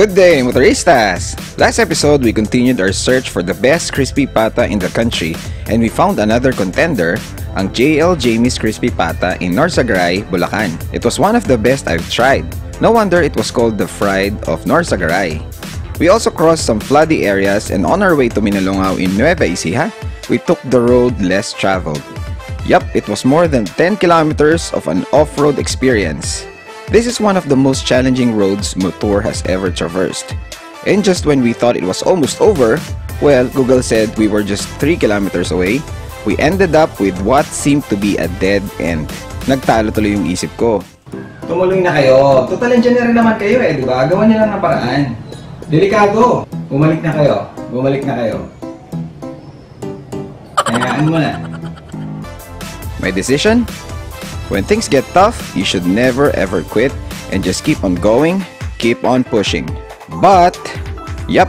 Good day, motoristas! Last episode, we continued our search for the best crispy pata in the country and we found another contender, ang JL Jamie's Crispy Pata in Norsagaray, Bulacan. It was one of the best I've tried. No wonder it was called the Fried of Norsagaray. We also crossed some floody areas and on our way to Minalongao in Nueva Ecija, we took the road less traveled. Yup, it was more than 10 kilometers of an off-road experience. This is one of the most challenging roads Motor has ever traversed. And just when we thought it was almost over, well, Google said we were just 3 kilometers away, we ended up with what seemed to be a dead end. Nagtalo tuloy yung isip ko. Tumuloy na kayo. Total engineer naman kayo di ba? Gawan niyo lang ng paraan. Delikado. Bumalik na kayo. Bumalik na kayo. Hayaan mo na. My decision? When things get tough, you should never ever quit and just keep on going, keep on pushing. But, yep,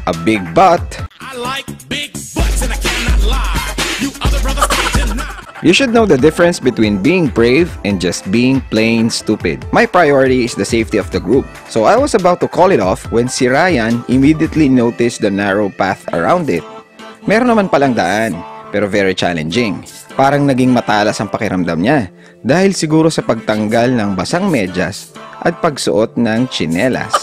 a big but. I like big butts and I cannot lie. You other brothers can't deny. You should know the difference between being brave and just being plain stupid. My priority is the safety of the group. So I was about to call it off when si Ryan immediately noticed the narrow path around it. Meron naman palang daan, pero very challenging. Parang naging matalas ang pakiramdam niya dahil siguro sa pagtanggal ng basang medyas at pagsuot ng tsinelas.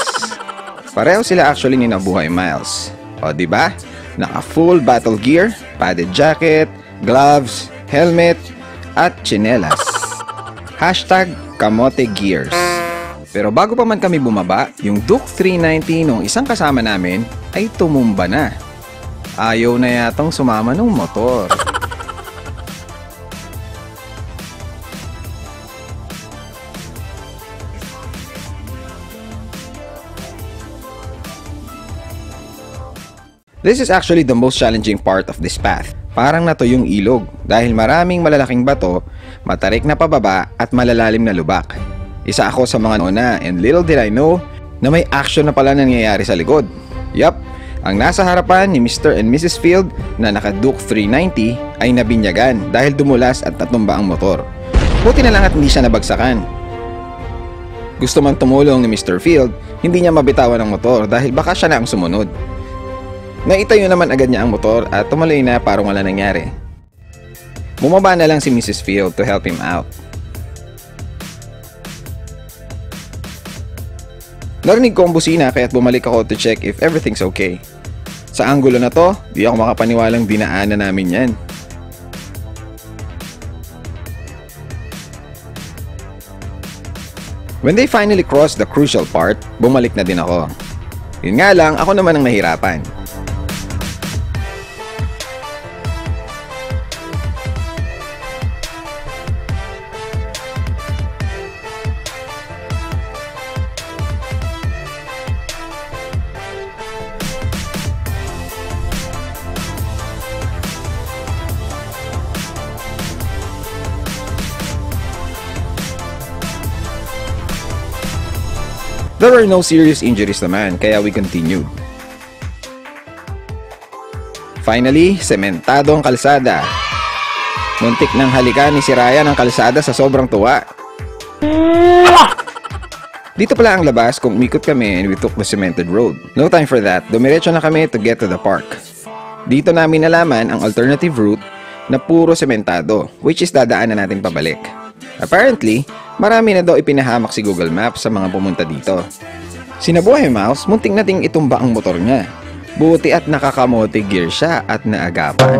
Pareho sila actually ni Nabuhay Miles. O diba? Naka full battle gear, padded jacket, gloves, helmet, at tsinelas. Hashtag Kamote Gears. Pero bago pa man kami bumaba, yung Duke 390 nung isang kasama namin ay tumumba na. Ayaw na yatang sumama ng motor. This is actually the most challenging part of this path. Parang nato yung ilog dahil maraming malalaking bato, matarik na pababa at malalalim na lubak. Isa ako sa mga una and little did I know na may action na pala nangyayari sa likod. Yup, ang nasa harapan ni Mr. and Mrs. Field na naka Duke 390 ay nabinyagan dahil dumulas at natumba ang motor. Buti na lang at hindi siya nabagsakan. Gusto man tumulong ni Mr. Field, hindi niya mabitawan ang motor dahil baka siya na ang sumunod. Naitayo naman agad niya ang motor at tumuloy na parang wala nangyari. Bumaba na lang si Mrs. Field to help him out. Narinig ko ang busina kaya't bumalik ako to check if everything's okay. Sa anggulo na to, di ako makapaniwalang dinaanan namin yan. When they finally crossed the crucial part, bumalik na din ako. Yun nga lang, ako naman ang nahirapan. There were no serious injuries naman, kaya we continued. Finally, sementado ang kalsada. Muntik nang halikan ni si Ryan ang kalsada sa sobrang tuwa. Dito pala ang labas kung umikot kami and we took the cemented road. No time for that, dumiretso na kami to get to the park. Dito namin nalaman ang alternative route na puro sementado, which is dadaanan natin pabalik. Apparently, marami na daw ipinahamak si Google Maps sa mga pumunta dito. Si Nabuhay Mouse, munting nating itumba ang motor niya. Buti at nakakamote gear siya at naagapan.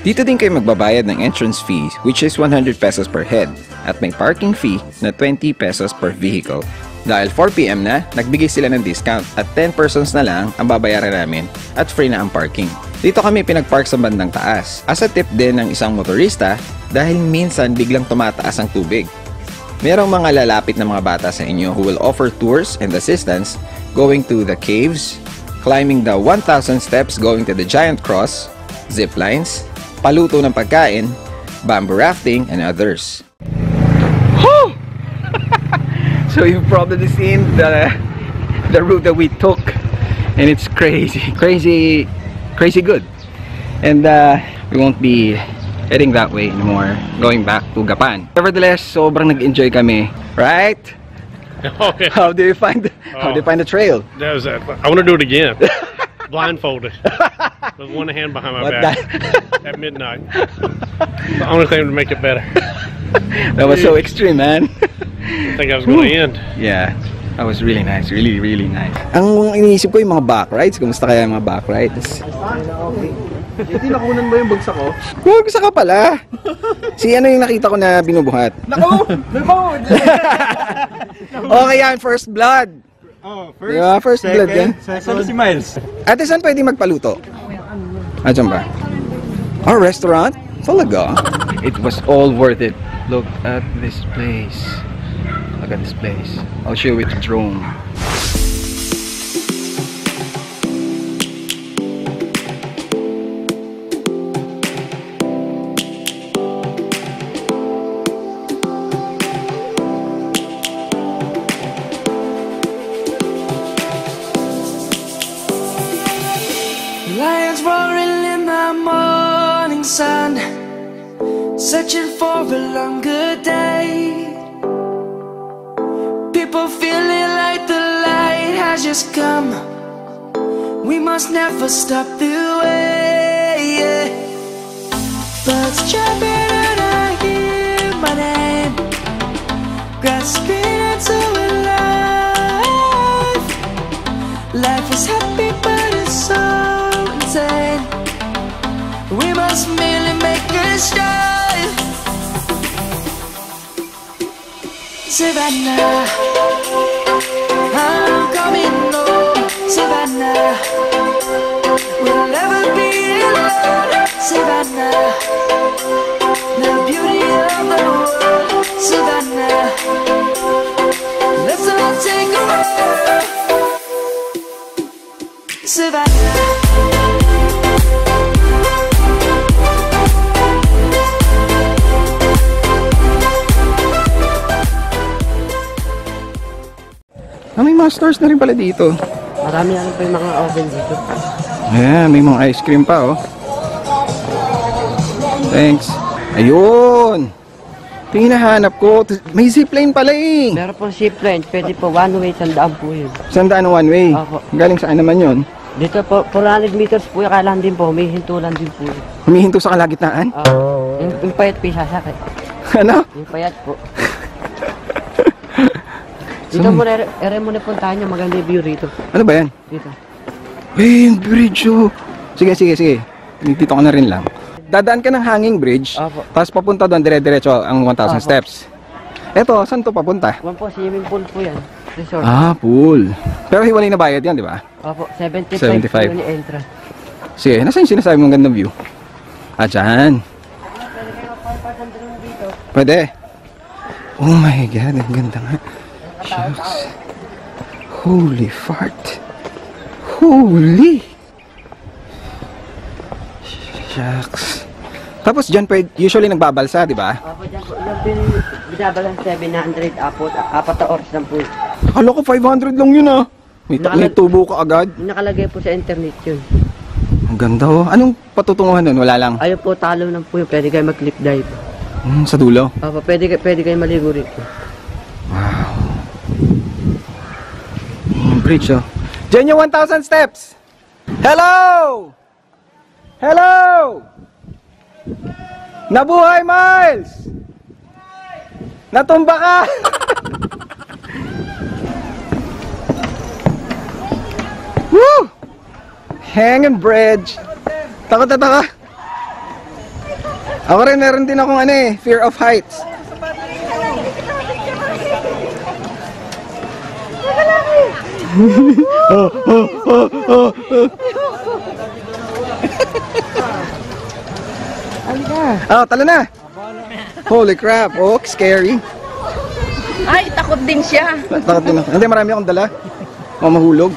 Dito din kayo magbabayad ng entrance fee which is 100 pesos per head at may parking fee na 20 pesos per vehicle. Dahil 4 PM na, nagbigay sila ng discount at 10 persons na lang ang babayaran namin at free na ang parking. Dito kami pinagpark sa bandang taas. As a tip din ng isang motorista dahil minsan biglang tumataas ang tubig. Merong mga lalapit na mga bata sa inyo who will offer tours and assistance going to the caves, climbing the 1,000 steps going to the giant cross, zip lines, paluto ng pagkain, bamboo rafting, and others. Woo! So you've probably seen the route that we took and it's crazy good. And we won't be heading that way anymore, going back to Gapan. Nevertheless, sobrang nag-enjoy kami, right? Okay. How do you find the trail? That was I want to do it again. Blindfolded. With one hand behind my back at midnight. The only thing to make it better. That was so extreme, man. I think I was going to end. Yeah. That was really nice. Really, really nice. Ang iniisip ko yung mga back rides. Kumusta kaya yung mga back rides? Hindi nakunan ba yung bagsak ko? Bagsak ka pala. Si ano yung nakita ko na binubuhat? Nako! Okay yan, first blood. Oh, Diba? First blood yan. Saan si Miles? Ate, saan pwede magpaluto? Diyan ba? Our restaurant? Talaga? It was all worth it. Look at this place. Look at this place. I'll show you with the drone. Lions roaring in the morning sun, searching for a longer day. People feeling like the light has just come. We must never stop the way. Yeah. Birds chirping and I hear my name, grasping into a life. Life is happy but it's so insane. We must merely make a start. Savannah, I'm coming home. Savannah, we'll never be alone. Savannah, the beauty of the world. Savannah, let's all take a ride. Savannah. May mga stores na rin pala dito. Marami ano pa yung mga oven dito. Ayan, may mga ice cream pa, oh. Thanks. Ayun! Ito yung hinahanap ko. May zipline pala eh. Meron pong zipline. Pwede po one way, tandaan po yun. Sandaan one way? Opo. Galing saan naman yun? Dito po, 400 meters po yung kailangan din po. Humihinto lang din po yun. Humihinto sa kalagitnaan? Yung payat po yung sasakay. Ano? Yung payat po. Dito muna, muna puntahan nyo. Maganda yung view rito. Ano ba yan? Dito. Eh, yung bridge, oh. Sige. Dito ka na rin lang. Dadaan ka ng hanging bridge. Opo. Tapos papunta doon, dire-diretso ang 1,000 steps. Eto, saan to papunta? One po, swimming pool po yan. Resort. Pool. Pero hiwalay na bayad yan, di ba? Opo, 75 75. po yung entrance. Sige, nasa yung sinasabi mong gandang view? Dyan. Pwede. Oh my God, ang ganda nga. Shucks. Holy fart. Holy. Shucks. Tapos dyan pwede, usually nagbabalsa, di ba? Opo, dyan po. Yung binabalang 700 apot. 4 na oras lang po. Akala ko 500 lang yun ah. May tubo ka agad. Nakalagay po sa internet yun. Ang ganda oh. Anong patutunguhan nun? Wala lang. Ayun po, talo lang po yun. Pwede kayo mag-clip dive. Sa dulo. Opo, pwede kayo maligo rito. Wow. Bridge oh. Diyan yung 1,000 steps. Hello! Hello! Nabuhay, Miles! Natumba ka! Woo! Hanging bridge. Takot na taka. Ako rin, meron din akong fear of heights. Tala na. Holy crap. Oh, scary. Ay, takot din siya. Takot din ako. Hindi, marami akong dala. Mahulog.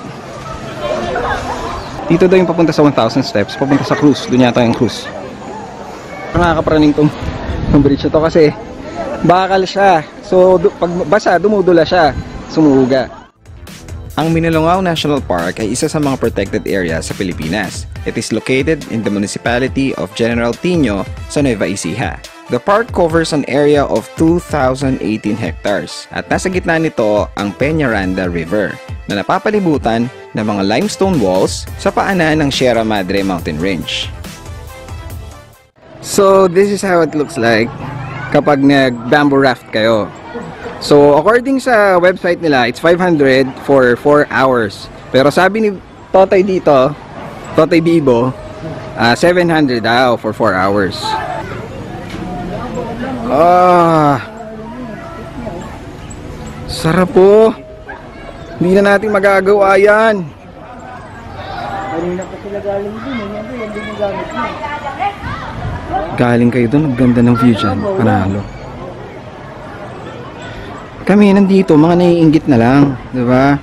Dito daw yung papunta sa 1,000 steps. Papunta sa cruise. Doon yata yung cruise. Nakakapraning tong bridge na to kasi bakal siya. So, pag basa, dumudula siya. Sumuuga. Ang Minalongao National Park ay isa sa mga protected areas sa Pilipinas. It is located in the municipality of General Tino sa Nueva Ecija. The park covers an area of 2,018 hectares at nasa gitna nito ang Peñaranda River na napapalibutan ng mga limestone walls sa paanan ng Sierra Madre Mountain Range. So this is how it looks like kapag nag-bamboo raft kayo. So according sa website nila, it's 500 for 4 hours. Pero sabi ni Totoy dito, Totoy Bibo, 700 daw for 4 hours. Sarap po. Hindi na natin magagawa yan. Galing kayo doon, ang ganda ng view dyan. Panalo. Kami nandito, mga naiinggit na lang, diba?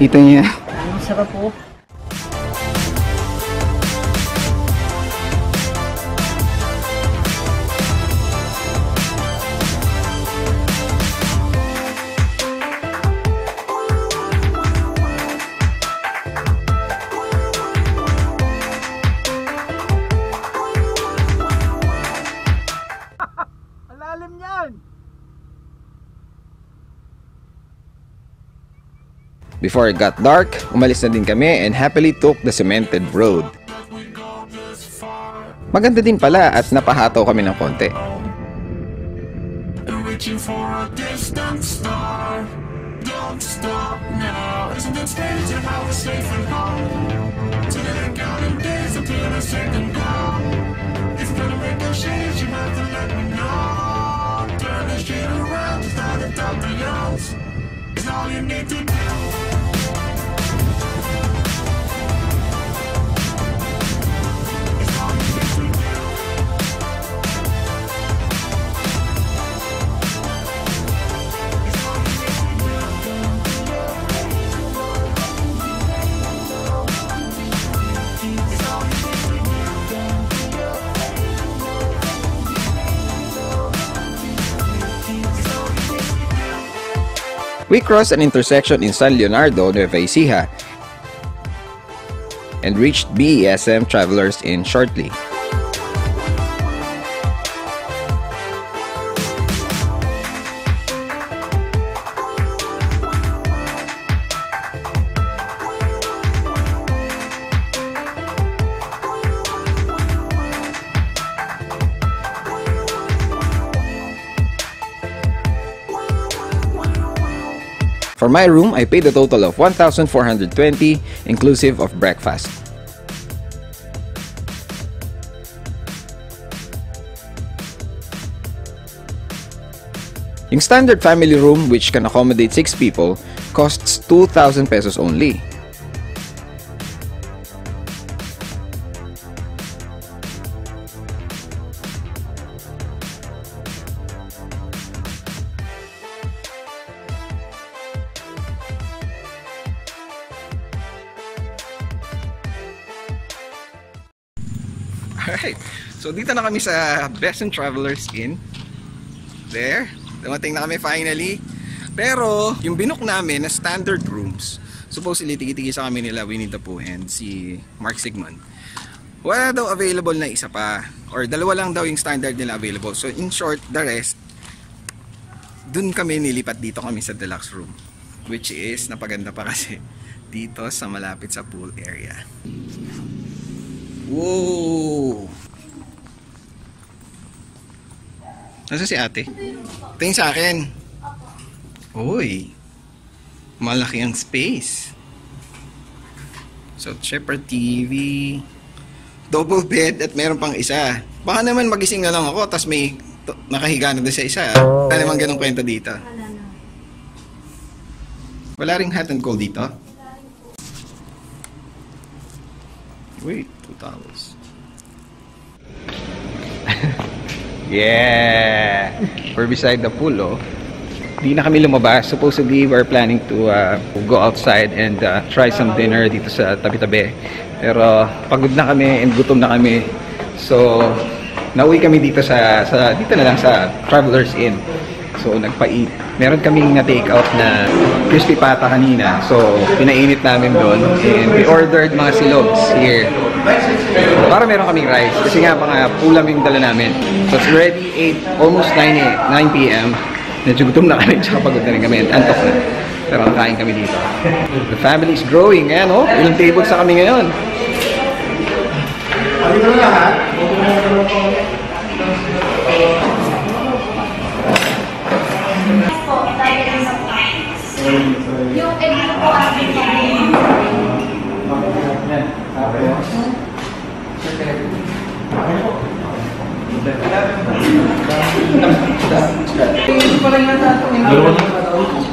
Kita niya. Sarap po. Before it got dark, umalis na din kami and happily took the cemented road. Maganda din pala at napahataw kami ng konti. We crossed an intersection in San Leonardo, Nueva Ecija, and reached BESM Travelers Inn shortly. For my room, I paid a total of 1,420 inclusive of breakfast. Yung standard family room, which can accommodate 6 people, costs 2,000 pesos only. Alright, so dito na kami sa BESM Travelers Inn. There, dumating na kami finally. Pero, yung binook namin na standard rooms, supposedly tigi-tigi sa kami nila Winnie the Pooh and si Mark Sigmund. Wala daw available na isa pa, or dalawa lang daw yung standard nila available. So in short, the rest, dun kami nilipat, dito kami sa deluxe room. Which is, napaganda pa kasi dito sa malapit sa pool area. Whoa! Nasaan si ate? Tingin sa akin. Uy! Malaki ang space. So, Shepherd TV. Double bed at meron pang isa. Baka naman magising na lang ako tapos may nakahiga na doon sa isa. Wala naman ganong kwento dito. Wala ring hot and cold dito? Wait, 2 towels. Yeah! We're beside the pool, oh. Di na kami lumabas. Supposedly, we're planning to go outside and try some dinner dito sa tabi-tabi. Pero pagod na kami and gutom na kami. So, nauwi kami dito dito na lang sa Travelers Inn. So, nagpa-eat. Meron kaming na-take out na crispy pata kanina. So, pinainit namin doon. And we ordered mga silogs here. Para meron kaming rice. Kasi nga, mga ulam yung dala namin. So, it's already 8, almost 9 p.m. Medyo gutom na kami, tsaka pagod na rin kami. Antok na. Pero nakain kami dito. The family is growing. Ayan, oh. Ilang tables na kami ngayon.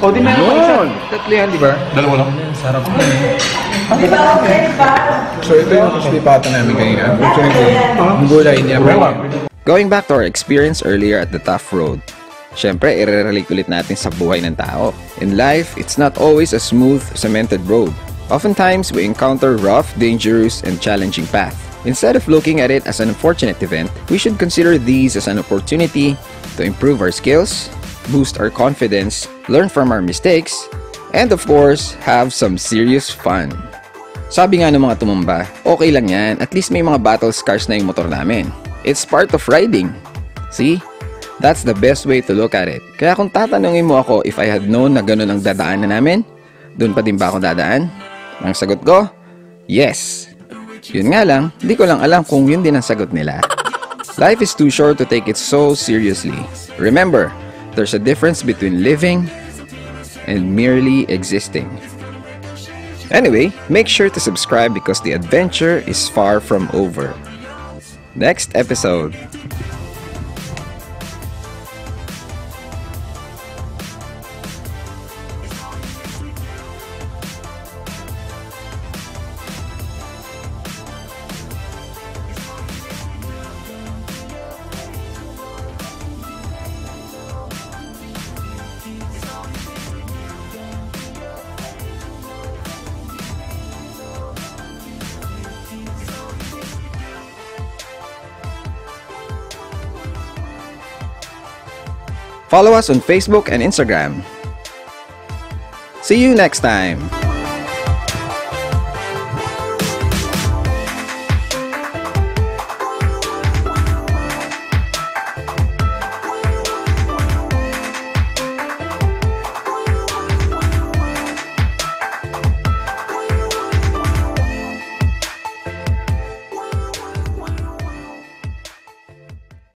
O, di meron pa isa. Yun! Tatlo yan, di ba? Dalawa lang. Sarap. So ito yung crispy pata namin kanina. Unfortunately, yung gulay hindi na pwede. Going back to our experience earlier at the tough road. Siyempre, i-relate ulit natin sa buhay ng tao. In life, it's not always a smooth, cemented road. Oftentimes, we encounter rough, dangerous, and challenging path. Instead of looking at it as an unfortunate event, we should consider these as an opportunity to improve our skills, boost our confidence, learn from our mistakes, and of course, have some serious fun. Sabi nga ng mga tumumba, okay lang yan, at least may mga battle scars na yung motor namin. It's part of riding. See? That's the best way to look at it. Kaya kung tatanungin mo ako if I had known na gano'n ang dadaanan namin, doon pa din ba ako dadaan? Ang sagot ko, yes. Yun nga lang, di ko lang alam kung yun din ang sagot nila. Life is too short to take it so seriously. Remember, there's a difference between living and merely existing. Anyway, make sure to subscribe because the adventure is far from over. Next episode. Follow us on Facebook and Instagram. See you next time!